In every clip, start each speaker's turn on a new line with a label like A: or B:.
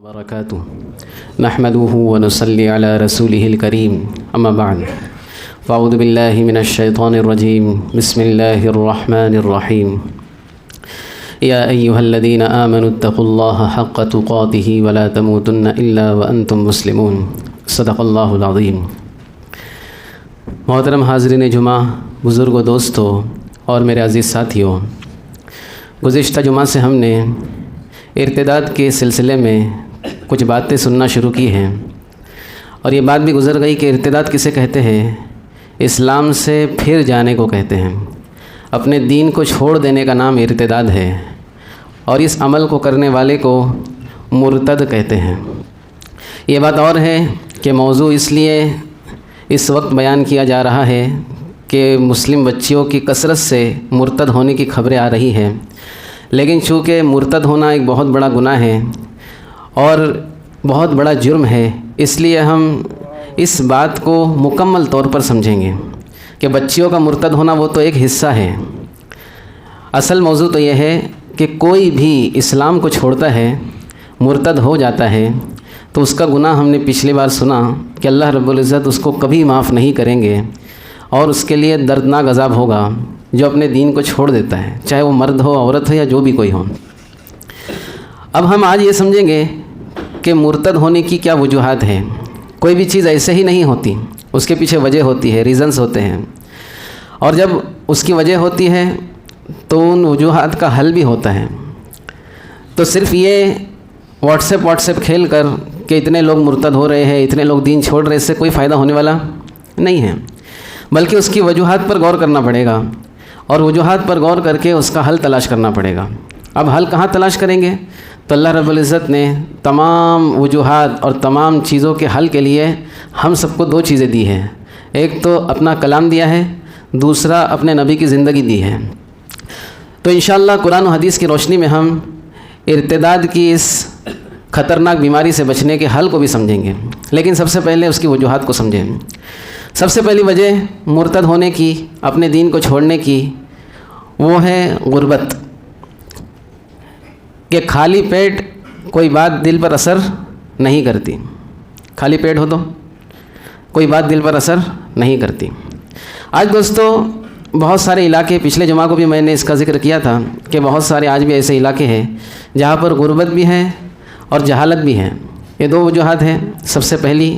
A: وبرکاتہ نحمده ونصلی علی رسوله الکریم اما بعد فاعوذ باللہ من الشیطان الرجیم بسم اللہ الرحمن الرحیم یا ایہا الذین آمنوا اتقوا اللہ حق تقاته ولا تموتن الا وانتم مسلمون صدق اللہ العظیم۔ محترم حاضرین جمعہ، بزرگ و دوستو اور میرے عزیز ساتھیوں، گزشتہ جمعہ سے ہم نے ارتداد کے سلسلے میں کچھ باتیں سننا شروع کی ہیں، اور یہ بات بھی گزر گئی کہ ارتداد کسے کہتے ہیں؟ اسلام سے پھر جانے کو کہتے ہیں۔ اپنے دین کو چھوڑ دینے کا نام ارتداد ہے، اور اس عمل کو کرنے والے کو مرتد کہتے ہیں۔ یہ بات اور ہے کہ موضوع اس لیے اس وقت بیان کیا جا رہا ہے کہ مسلم بچیوں کی کثرت سے مرتد ہونے کی خبریں آ رہی ہیں، لیکن چونکہ مرتد ہونا ایک بہت بڑا گناہ ہے اور بہت بڑا جرم ہے، اس لیے ہم اس بات کو مکمل طور پر سمجھیں گے کہ بچیوں کا مرتد ہونا وہ تو ایک حصہ ہے۔ اصل موضوع تو یہ ہے کہ کوئی بھی اسلام کو چھوڑتا ہے، مرتد ہو جاتا ہے، تو اس کا گناہ ہم نے پچھلی بار سنا کہ اللہ رب العزت اس کو کبھی معاف نہیں کریں گے، اور اس کے لیے دردناک عذاب ہوگا جو اپنے دین کو چھوڑ دیتا ہے، چاہے وہ مرد ہو، عورت ہو، یا جو بھی کوئی ہو۔ اب ہم آج یہ سمجھیں گے کہ مرتد ہونے کی کیا وجوہات ہیں۔ کوئی بھی چیز ایسے ہی نہیں ہوتی، اس کے پیچھے وجہ ہوتی ہے، ریزنز ہوتے ہیں، اور جب اس کی وجہ ہوتی ہے تو ان وجوہات کا حل بھی ہوتا ہے۔ تو صرف یہ واٹس ایپ کھیل کر کہ اتنے لوگ مرتد ہو رہے ہیں، اتنے لوگ دین چھوڑ رہے، اس سے کوئی فائدہ ہونے والا نہیں ہے، بلکہ اس کی وجوہات پر غور کرنا پڑے گا، اور وجوہات پر غور کر کے اس کا حل تلاش کرنا پڑے گا۔ اب حل کہاں تلاش کریں گے؟ تو اللہ رب العزت نے تمام وجوہات اور تمام چیزوں کے حل کے لیے ہم سب کو دو چیزیں دی ہیں۔ ایک تو اپنا کلام دیا ہے، دوسرا اپنے نبی کی زندگی دی ہے۔ تو انشاءاللہ قرآن و حدیث کی روشنی میں ہم ارتداد کی اس خطرناک بیماری سے بچنے کے حل کو بھی سمجھیں گے، لیکن سب سے پہلے اس کی وجوہات کو سمجھیں۔ سب سے پہلی وجہ مرتد ہونے کی، اپنے دین کو چھوڑنے کی، وہ ہے غربت، کہ خالی پیٹ کوئی بات دل پر اثر نہیں کرتی۔ خالی پیٹ ہو تو کوئی بات دل پر اثر نہیں کرتی۔ آج دوستو بہت سارے علاقے، پچھلے جمعہ کو بھی میں نے اس کا ذکر کیا تھا کہ بہت سارے آج بھی ایسے علاقے ہیں جہاں پر غربت بھی ہے اور جہالت بھی ہے۔ یہ دو وجوہات ہیں۔ سب سے پہلی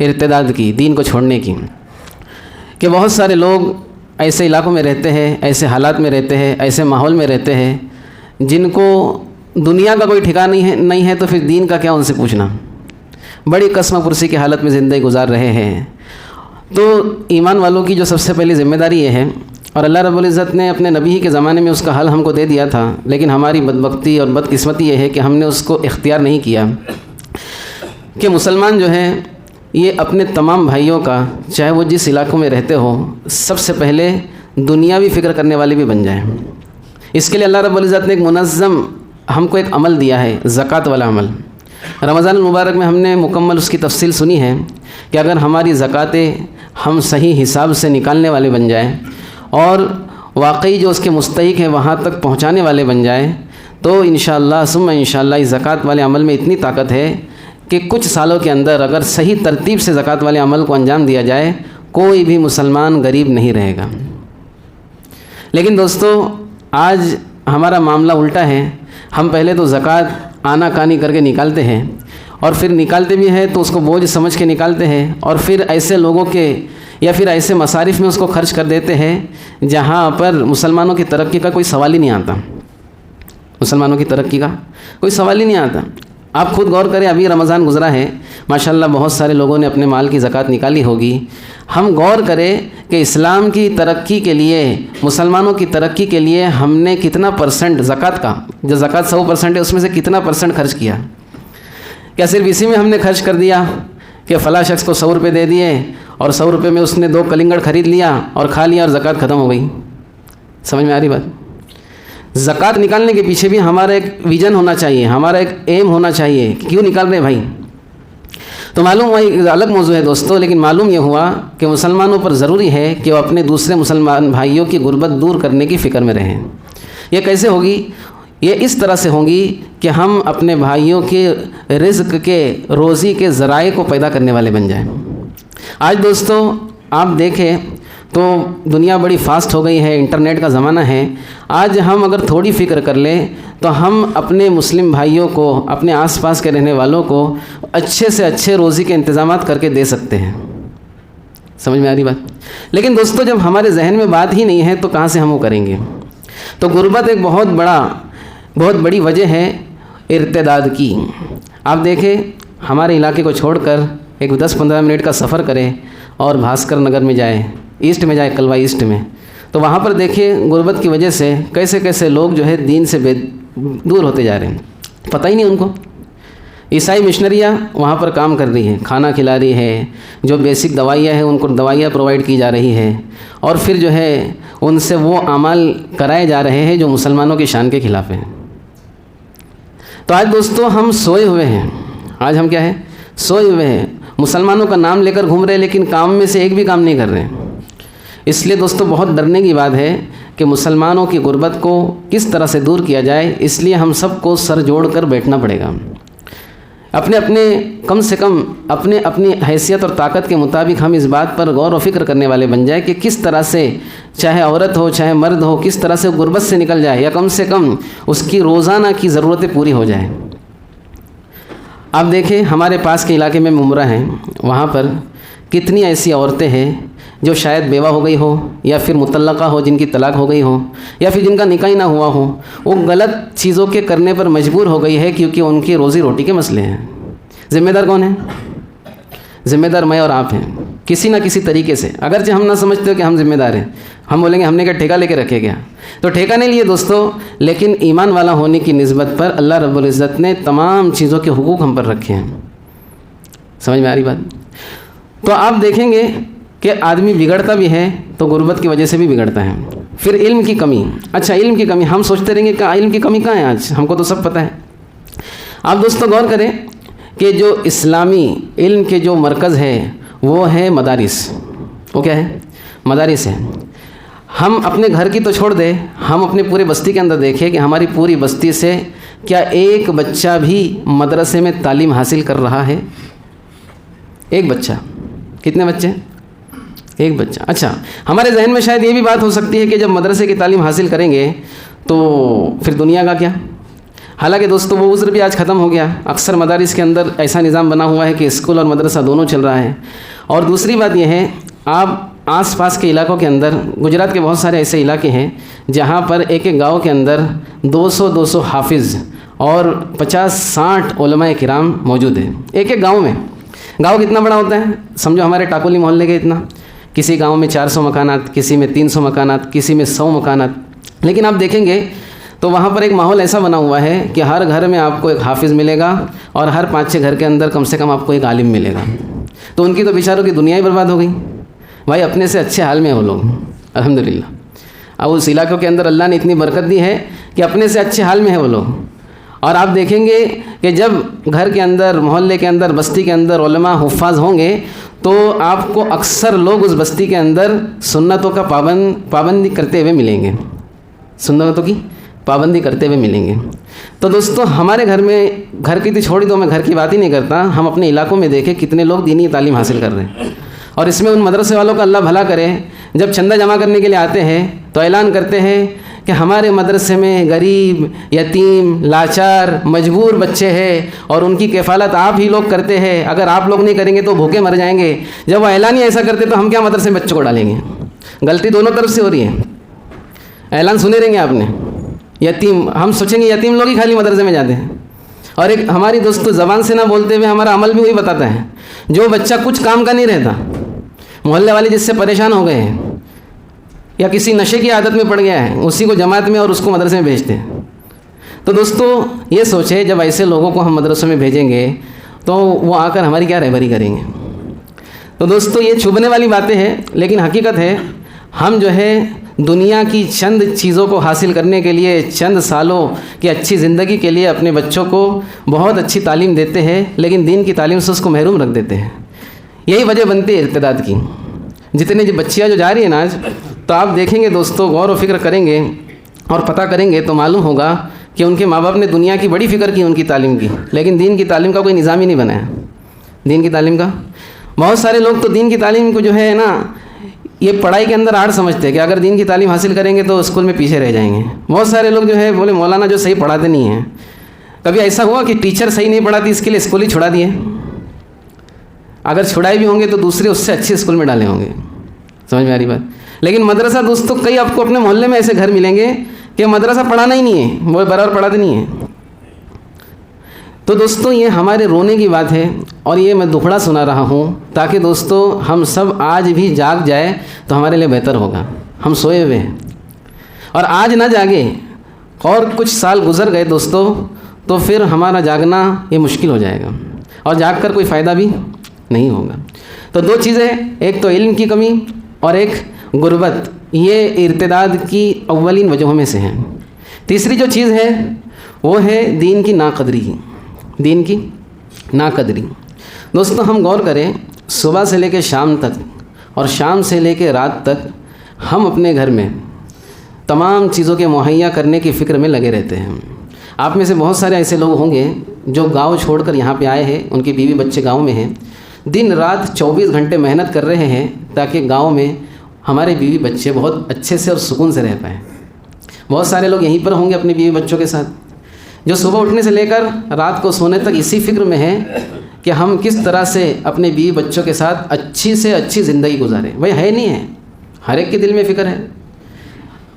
A: ارتداد کی، دین کو چھوڑنے کی، کہ بہت سارے لوگ ایسے علاقوں میں رہتے ہیں، ایسے حالات میں رہتے ہیں، ایسے ماحول میں رہتے ہیں جن کو دنیا کا کوئی ٹھکانہ نہیں ہے، تو پھر دین کا کیا ان سے پوچھنا۔ بڑی قسم پرسی کی حالت میں زندگی گزار رہے ہیں۔ تو ایمان والوں کی جو سب سے پہلی ذمہ داری یہ ہے، اور اللہ رب العزت نے اپنے نبی کے زمانے میں اس کا حل ہم کو دے دیا تھا، لیکن ہماری بدبختی اور بدقسمتی یہ ہے کہ ہم نے اس کو اختیار نہیں کیا، کہ مسلمان جو ہے یہ اپنے تمام بھائیوں کا، چاہے وہ جس علاقوں میں رہتے ہو، سب سے پہلے دنیاوی فکر کرنے والے بھی بن جائیں۔ اس کے لیے اللہ رب العزت نے ایک منظم ہم کو ایک عمل دیا ہے، زکوٰۃ والا عمل۔ رمضان المبارک میں ہم نے مکمل اس کی تفصیل سنی ہے کہ اگر ہماری زکوٰتیں ہم صحیح حساب سے نکالنے والے بن جائیں اور واقعی جو اس کے مستحق ہیں وہاں تک پہنچانے والے بن جائیں، تو انشاءاللہ ثم انشاءاللہ اس زکوٰۃ والے عمل میں اتنی طاقت ہے کہ کچھ سالوں کے اندر اگر صحیح ترتیب سے زکوٰۃ والے عمل کو انجام دیا جائے، کوئی بھی مسلمان غریب نہیں رہے گا۔ لیکن دوستو آج ہمارا معاملہ الٹا ہے۔ ہم پہلے تو زکوٰۃ آنا کانی کر کے نکالتے ہیں، اور پھر نکالتے بھی ہیں تو اس کو بوجھ سمجھ کے نکالتے ہیں، اور پھر ایسے لوگوں کے یا پھر ایسے مصارف میں اس کو خرچ کر دیتے ہیں جہاں پر مسلمانوں کی ترقی کا کوئی سوال ہی نہیں آتا۔ مسلمانوں کی ترقی کا کوئی سوال ہی نہیں آتا۔ آپ خود غور کریں، ابھی رمضان گزرا ہے، ماشاءاللہ بہت سارے لوگوں نے اپنے مال کی زکوٰۃ نکالی ہوگی۔ ہم غور کریں کہ اسلام کی ترقی کے لیے، مسلمانوں کی ترقی کے لیے ہم نے کتنا پرسنٹ زکوٰۃ کا، جو زکوٰۃ 100% ہے، اس میں سے کتنا پرسنٹ خرچ کیا؟ کیا صرف اسی میں ہم نے خرچ کر دیا کہ فلاں شخص کو 100 روپے دے دیے اور 100 روپے میں اس نے 2 کلنگڑ خرید لیا اور کھا لیا اور زکوٰۃ ختم ہو گئی؟ سمجھ میں آ رہی بات؟ زکوٰۃ نکالنے کے پیچھے بھی ہمارا ایک ویژن ہونا چاہیے، ہمارا ایک ایم ہونا چاہیے کہ کیوں نکال رہے ہیں بھائی۔ تو معلوم ہوا ایک الگ موضوع ہے دوستو، لیکن معلوم یہ ہوا کہ مسلمانوں پر ضروری ہے کہ وہ اپنے دوسرے مسلمان بھائیوں کی غربت دور کرنے کی فکر میں رہیں۔ یہ کیسے ہوگی؟ یہ اس طرح سے ہوں گی کہ ہم اپنے بھائیوں کے رزق کے روزی کے ذرائع کو پیدا کرنے والے بن جائیں۔ آج دوستو آپ دیکھیں تو دنیا بڑی فاسٹ ہو گئی ہے، انٹرنیٹ کا زمانہ ہے۔ آج ہم اگر تھوڑی فکر کر لیں تو ہم اپنے مسلم بھائیوں کو، اپنے آس پاس کے رہنے والوں کو اچھے سے اچھے روزی کے انتظامات کر کے دے سکتے ہیں۔ سمجھ میں آ رہی بات؟ لیکن دوستو جب ہمارے ذہن میں بات ہی نہیں ہے تو کہاں سے ہم وہ کریں گے؟ تو غربت ایک بہت بڑی وجہ ہے ارتداد کی۔ آپ دیکھیں ہمارے علاقے کو چھوڑ کر ایک 10-15 منٹ کا سفر کریں اور بھاسکر نگر میں جائیں، ایسٹ میں جائیں، کلوا ایسٹ میں، تو وہاں پر دیکھیں غربت کی وجہ سے کیسے لوگ جو ہے دین سے دور ہوتے جا رہے ہیں، پتہ ہی نہیں ان کو۔ عیسائی مشنریاں وہاں پر کام کر رہی ہیں، کھانا کھلا رہی ہے، جو بیسک دوائیاں ہیں ان کو دوائیاں پرووائڈ کی جا رہی ہے، اور پھر جو ہے ان سے وہ اعمال کرائے جا رہے ہیں جو مسلمانوں کی شان کے خلاف ہیں۔ تو آج دوستو ہم سوئے ہوئے ہیں، آج ہم کیا ہے؟ سوئے ہوئے ہیں، مسلمانوں کا نام لے کر گھوم رہے لیکن کام میں سے ایک بھی کام نہیں کر رہے ہیں۔ اس لیے دوستو بہت ڈرنے کی بات ہے کہ مسلمانوں کی غربت کو کس طرح سے دور کیا جائے، اس لیے ہم سب کو سر جوڑ کر بیٹھنا پڑے گا، اپنے کم سے کم اپنی حیثیت اور طاقت کے مطابق ہم اس بات پر غور و فکر کرنے والے بن جائے کہ کس طرح سے چاہے عورت ہو چاہے مرد ہو کس طرح سے غربت سے نکل جائے، یا کم سے کم اس کی روزانہ کی ضرورتیں پوری ہو جائیں۔ آپ دیکھیں ہمارے پاس کے علاقے میں ممرہ ہیں، وہاں پر کتنی ایسی عورتیں ہیں جو شاید بیوہ ہو گئی ہو، یا پھر مطلقہ ہو جن کی طلاق ہو گئی ہو، یا پھر جن کا نکاح ہی نہ ہوا ہو، وہ غلط چیزوں کے کرنے پر مجبور ہو گئی ہے کیونکہ ان کی روزی روٹی کے مسئلے ہیں۔ ذمہ دار کون ہے؟ ذمہ دار میں اور آپ ہیں، کسی نہ کسی طریقے سے، اگرچہ ہم نہ سمجھتے ہو کہ ہم ذمہ دار ہیں، ہم بولیں گے ہم نے کیا ٹھیکہ لے کے رکھے گیا، تو ٹھیکہ نہیں لیے دوستو، لیکن ایمان والا ہونے کی نسبت پر اللہ رب العزت نے تمام چیزوں کے حقوق ہم پر رکھے ہیں۔ سمجھ میں آ رہی بات؟ تو آپ دیکھیں گے کہ آدمی بگڑتا بھی ہے تو غربت کی وجہ سے بھی بگڑتا ہے۔ پھر علم کی کمی، اچھا علم کی کمی، ہم سوچتے رہیں گے کہ علم کی کمی کہاں ہے، آج ہم کو تو سب پتہ ہے۔ آپ دوستو غور کریں کہ جو اسلامی علم کے جو مرکز ہے وہ ہے مدارس، وہ کیا ہے؟ مدارس ہے۔ ہم اپنے گھر کی تو چھوڑ دیں، ہم اپنے پورے بستی کے اندر دیکھیں کہ ہماری پوری بستی سے کیا ایک بچہ بھی مدرسے میں تعلیم حاصل کر رہا ہے؟ ایک بچہ؟ کتنے بچے؟ ایک بچہ۔ اچھا ہمارے ذہن میں شاید یہ بھی بات ہو سکتی ہے کہ جب مدرسے کی تعلیم حاصل کریں گے تو پھر دنیا کا کیا؟ حالانکہ دوستو وہ عذر بھی آج ختم ہو گیا، اکثر مدارس کے اندر ایسا نظام بنا ہوا ہے کہ اسکول اور مدرسہ دونوں چل رہا ہے۔ اور دوسری بات یہ ہے، آپ آس پاس کے علاقوں کے اندر، گجرات کے بہت سارے ایسے علاقے ہیں جہاں پر ایک گاؤں کے اندر 200 حافظ اور 50-60 علماء کرام موجود ہیں، ایک گاؤں میں۔ گاؤں کتنا بڑا ہوتا ہے؟ سمجھو ہمارے ٹاکولی محلے کے اتنا، کسی گاؤں میں 400 مکانات، کسی میں 300 مکانات، کسی میں 100 مکانات۔ لیکن آپ دیکھیں گے تو وہاں پر ایک ماحول ایسا بنا ہوا ہے کہ ہر گھر میں آپ کو ایک حافظ ملے گا اور ہر 5-6 گھر کے اندر کم سے کم آپ کو ایک عالم ملے گا۔ تو ان کی تو بیچاروں کی دنیا ہی برباد ہو گئی، بھائی اپنے سے اچھے حال میں ہیں وہ لوگ، الحمدللہ۔ اب اس علاقوں کے اندر اللہ نے اتنی برکت دی ہے کہ اپنے سے اچھے حال میں ہیں وہ لوگ۔ اور آپ دیکھیں گے کہ جب گھر کے اندر، محلے کے اندر، بستی کے اندر علماء حفاظ ہوں گے تو آپ کو اکثر لوگ اس بستی کے اندر سنتوں کا پابندی کرتے ہوئے ملیں گے، سنتوں کی پابندی کرتے ہوئے ملیں گے۔ تو دوستو ہمارے گھر میں، گھر کی تو چھوڑی دو، میں گھر کی بات ہی نہیں کرتا، ہم اپنے علاقوں میں دیکھیں کتنے لوگ دینی تعلیم حاصل کر رہے ہیں۔ اور اس میں ان مدرسے والوں کا اللہ بھلا کرے، جب چندہ جمع کرنے کے لیے آتے ہیں تو اعلان کرتے ہیں کہ ہمارے مدرسے میں غریب، یتیم، لاچار، مجبور بچے ہیں اور ان کی کفالت آپ ہی لوگ کرتے ہیں، اگر آپ لوگ نہیں کریں گے تو بھوکے مر جائیں گے۔ جب وہ اعلان ہی ایسا کرتے تو ہم کیا مدرسے میں بچوں کو ڈالیں گے؟ غلطی دونوں طرف سے ہو رہی ہے۔ اعلان سنے رہیں گے آپ نے، یتیم، ہم سوچیں گے یتیم لوگ ہی خالی مدرسے میں جاتے ہیں۔ اور ایک ہماری دوست زبان سے نہ بولتے ہوئے ہمارا عمل بھی وہی بتاتا ہے، جو بچہ کچھ کام کا نہیں رہتا، محلے والے جس سے پریشان ہو گئے ہیں یا کسی نشے کی عادت میں پڑ گیا ہے، اسی کو جماعت میں اور اس کو مدرسے میں بھیجتے ہیں۔ تو دوستو یہ سوچے جب ایسے لوگوں کو ہم مدرسوں میں بھیجیں گے تو وہ آ کر ہماری کیا رہبری کریں گے؟ تو دوستو یہ چھپنے والی باتیں ہیں، لیکن حقیقت ہے ہم جو ہے دنیا کی چند چیزوں کو حاصل کرنے کے لیے، چند سالوں کی اچھی زندگی کے لیے اپنے بچوں کو بہت اچھی تعلیم دیتے ہیں، لیکن دین کی تعلیم سے اس کو محروم رکھ دیتے ہیں۔ یہی وجہ بنتی ہے ارتداد کی۔ جتنے بچیاں جو جا رہی ہیں نا آج، تو آپ دیکھیں گے دوستو، غور و فکر کریں گے اور پتہ کریں گے تو معلوم ہوگا کہ ان کے ماں باپ نے دنیا کی بڑی فکر کی ان کی تعلیم کی، لیکن دین کی تعلیم کا کوئی نظام ہی نہیں بنایا. دین کی تعلیم کا بہت سارے لوگ تو دین کی تعلیم کو جو ہے نا یہ پڑھائی کے اندر آڑ سمجھتے ہیں کہ اگر دین کی تعلیم حاصل کریں گے تو اسکول میں پیچھے رہ جائیں گے. بہت سارے لوگ جو ہے بولے مولانا جو صحیح پڑھاتے نہیں ہیں. کبھی ایسا ہوا کہ ٹیچر صحیح نہیں پڑھاتی اس کے لیے اسکول ہی چھڑا دیے؟ اگر چھڑائے بھی ہوں گے تو دوسرے اس سے اچھے اسکول میں ڈالے ہوں گے. سمجھ میں آ رہی بات؟ لیکن مدرسہ دوستوں کئی آپ کو اپنے محلے میں ایسے گھر ملیں گے کہ مدرسہ پڑھانا ہی نہیں ہے، وہ برابر پڑھاتے نہیں ہیں. تو دوستوں یہ ہمارے رونے کی بات ہے اور یہ میں دکھڑا سنا رہا ہوں تاکہ دوستوں ہم سب آج بھی جاگ جائے تو ہمارے لیے بہتر ہوگا. ہم سوئے ہوئے ہیں اور آج نہ جاگے اور کچھ سال گزر گئے دوستوں تو پھر ہمارا جاگنا یہ مشکل ہو جائے گا اور جاگ کر کوئی فائدہ بھی نہیں ہوگا. تو دو چیزیں، ایک تو علم کی کمی اور ایک غربت، یہ ارتداد کی اولین وجوہوں میں سے ہیں. تیسری جو چیز ہے وہ ہے دین کی ناقدری. دین کی ناقدری دوستوں ہم غور کریں، صبح سے لے کے شام تک اور شام سے لے کے رات تک ہم اپنے گھر میں تمام چیزوں کے مہیا کرنے کی فکر میں لگے رہتے ہیں. آپ میں سے بہت سارے ایسے لوگ ہوں گے جو گاؤں چھوڑ کر یہاں پہ آئے ہیں، ان کی بیوی بچے گاؤں میں ہیں، دن رات 24 گھنٹے محنت کر رہے ہیں تاکہ گاؤں میں ہمارے بیوی بچے بہت اچھے سے اور سکون سے رہ پائیں. بہت سارے لوگ یہیں پر ہوں گے اپنی بیوی بچوں کے ساتھ، جو صبح اٹھنے سے لے کر رات کو سونے تک اسی فکر میں ہیں کہ ہم کس طرح سے اپنے بیوی بچوں کے ساتھ اچھی سے اچھی زندگی گزاریں. بھائی ہے نہیں ہے، ہر ایک کے دل میں فکر ہے.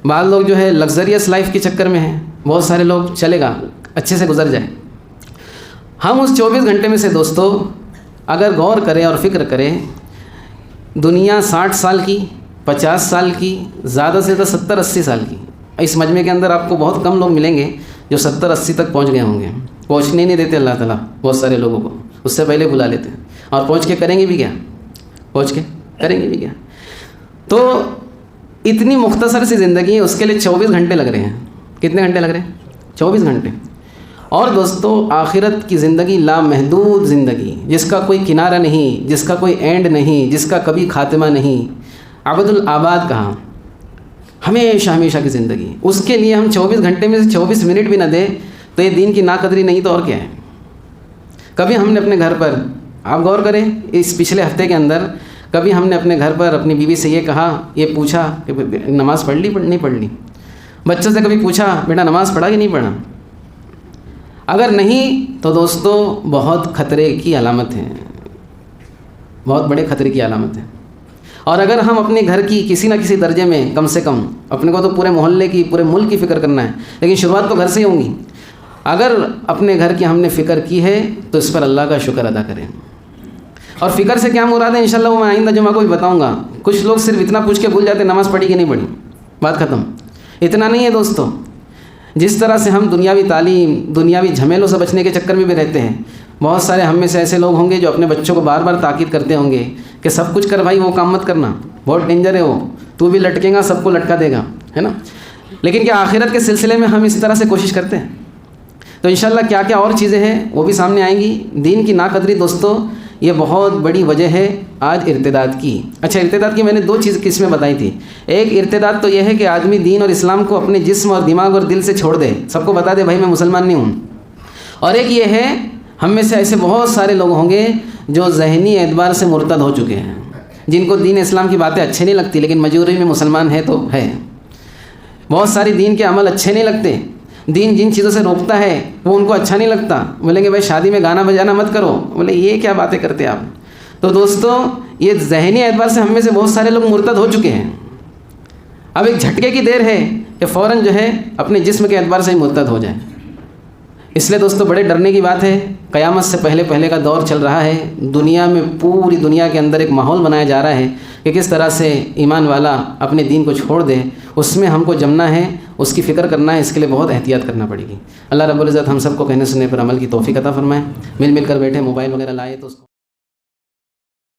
A: بعض لوگ جو ہے لگزریس لائف کے چکر میں ہیں، بہت سارے لوگ چلے گا اچھے سے گزر جائے. ہم اس 24 گھنٹے میں سے دوستوں اگر غور کریں اور فکر کریں، دنیا 60 سال کی، 50 سال کی، زیادہ سے زیادہ 70-80 سال کی. اس مجمع کے اندر آپ کو بہت کم لوگ ملیں گے جو 70-80 تک پہنچ گئے ہوں گے. پہنچنے نہیں دیتے اللہ تعالیٰ بہت سارے لوگوں کو، اس سے پہلے بلا لیتے ہیں. اور پہنچ کے کریں گے بھی کیا؟ پہنچ کے کریں گے بھی کیا؟ تو اتنی مختصر سی زندگی ہے، اس کے لیے 24 گھنٹے لگ رہے ہیں. کتنے گھنٹے لگ رہے ہیں؟ 24 گھنٹے. اور دوستو آخرت کی زندگی لامحدود زندگی، جس کا کوئی کنارہ نہیں، جس کا کوئی اینڈ نہیں، جس کا کبھی خاتمہ نہیں. عبد الآباد کہاں؟ ہمیشہ ہمیشہ کی زندگی. اس کے لیے ہم 24 گھنٹے میں سے 24 منٹ بھی نہ دیں تو یہ دین کی ناقدری نہیں تو اور کیا ہے. کبھی ہم نے اپنے گھر پر، آپ غور کریں اس پچھلے ہفتے کے اندر، کبھی ہم نے اپنے گھر پر اپنی بیوی سے یہ کہا، یہ پوچھا کہ نماز پڑھ لی نہیں پڑھ لی؟ بچوں سے کبھی پوچھا بیٹا نماز پڑھا کہ نہیں پڑھا؟ اگر نہیں تو دوستو بہت خطرے کی علامت ہے، بہت بڑے خطرے کی علامت ہے. اور اگر ہم اپنے گھر کی کسی نہ کسی درجے میں کم سے کم، اپنے کو تو پورے محلے کی، پورے ملک کی فکر کرنا ہے، لیکن شروعات تو گھر سے ہی ہوں گی. اگر اپنے گھر کی ہم نے فکر کی ہے تو اس پر اللہ کا شکر ادا کریں. اور فکر سے کیا مراد ہے انشاءاللہ وہ میں آئندہ جمعہ کو بھی بتاؤں گا. کچھ لوگ صرف اتنا پوچھ کے بھول جاتے ہیں نماز پڑھی کہ نہیں پڑھی، بات ختم. اتنا نہیں ہے دوستو. جس طرح سے ہم دنیاوی تعلیم، دنیاوی جھمیلوں سے بچنے کے چکر میں بھی رہتے ہیں، بہت سارے ہم میں سے ایسے لوگ ہوں گے جو اپنے بچوں کو بار بار تاکید کرتے ہوں گے کہ سب کچھ کر بھائی، وہ کام مت کرنا، بہت ڈینجر ہے وہ، تو بھی لٹکے گا سب کو لٹکا دے گا، ہے نا. لیکن کیا آخرت کے سلسلے میں ہم اس طرح سے کوشش کرتے ہیں؟ تو انشاءاللہ کیا کیا اور چیزیں ہیں وہ بھی سامنے آئیں گی. دین کی ناقدری دوستو یہ بہت بڑی وجہ ہے آج ارتداد کی. اچھا ارتداد کی میں نے 2 چیز قسمیں بتائی تھی. ایک ارتداد تو یہ ہے کہ آدمی دین اور اسلام کو اپنے جسم اور دماغ اور دل سے چھوڑ دے، سب کو بتا دے بھائی میں مسلمان نہیں ہوں. اور ایک یہ ہے ہم میں سے ایسے بہت سارے لوگ ہوں گے جو ذہنی اعتبار سے مرتد ہو چکے ہیں، جن کو دین اسلام کی باتیں اچھے نہیں لگتی لیکن مجبوری میں مسلمان ہے تو ہے. بہت ساری دین کے عمل اچھے نہیں لگتے، دین جن چیزوں سے روکتا ہے وہ ان کو اچھا نہیں لگتا. بولیں گے بھائی شادی میں گانا بجانا مت کرو، بولے یہ کیا باتیں کرتے آپ. تو دوستو یہ ذہنی اعتبار سے ہم میں سے بہت سارے لوگ مرتد ہو چکے ہیں. اب ایک جھٹکے کی دیر ہے کہ فوراً جو ہے اپنے جسم کے اعتبار سے ہی مرتد ہو جائے. اس لیے دوستو بڑے ڈرنے کی بات ہے. قیامت سے پہلے کا دور چل رہا ہے. دنیا میں، پوری دنیا کے اندر ایک ماحول بنایا جا رہا ہے کہ کس طرح سے ایمان والا اپنے دین کو چھوڑ دے. اس میں ہم کو جمنا ہے، اس کی فکر کرنا ہے. اس کے لیے بہت احتیاط کرنا پڑے گی. اللہ رب العزت ہم سب کو کہنے سننے پر عمل کی توفیق عطا فرمائے. مل کر بیٹھے موبائل وغیرہ لائے تو اس کو